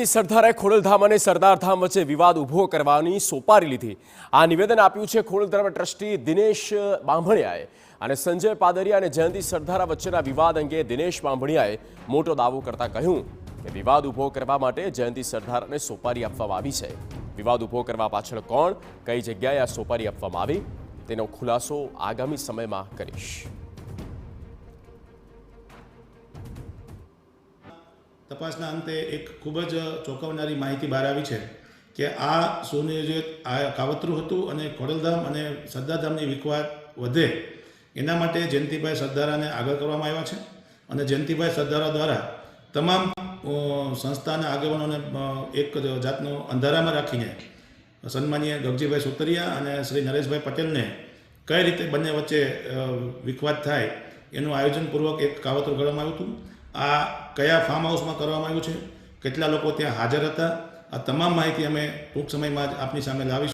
જયંતિ સરદારે ખોડલધામ અને સરદારધામ વચ્ચે વિવાદ ઊભો કરવાની સોપારી લીધી। આ નિવેદન આપ્યું છે ખોડલધામ ટ્રસ્ટી દિનેશ બાંભણિયાએ અને સંજય પાદરિયા અને જયંતિ સરદાર વચ્ચેના વિવાદ અંગે દિનેશ બાંભણિયાએ મોટો દાવો કરતા કહ્યું કે વિવાદ ઊભો કરવા માટે જયંતિ સરદારને સોપારી આપવામાં આવી છે। વિવાદ ઊભો કરવા પાછળ કોણ, કઈ જગ્યાએ આ સોપારી આપવામાં આવી તેનો ખુલાસો આગામી સમયમાં કરીશ। તપાસના અંતે એક ખૂબ જ ચોંકાવનારી માહિતી બહાર આવી છે કે આ સુનિયોજિત આ કાવતરું હતું અને ખોડલધામ અને સરદારધામની વિખવાદ વધે એના માટે જયંતિભાઈ સરદારાને આગળ કરવામાં આવ્યા છે અને જયંતિભાઈ સરદારા દ્વારા તમામ સંસ્થાના આગેવાનોને એક જાતનો અંધારામાં રાખીને સન્માનીય ગગજીભાઈ સુતરિયા અને શ્રી નરેશભાઈ પટેલને કઈ રીતે બંને વચ્ચે વિખવાદ થાય એનું આયોજનપૂર્વક એક કાવતરું ઘડવામાં આવ્યું હતું। આ કયા ફાર્મ હાઉસમાં કરવામાં આવ્યું છે, કેટલા લોકો ત્યાં હાજર હતા, આ તમામ માહિતી અમે ટૂંક સમયમાં જ આપની સામે લાવીશું।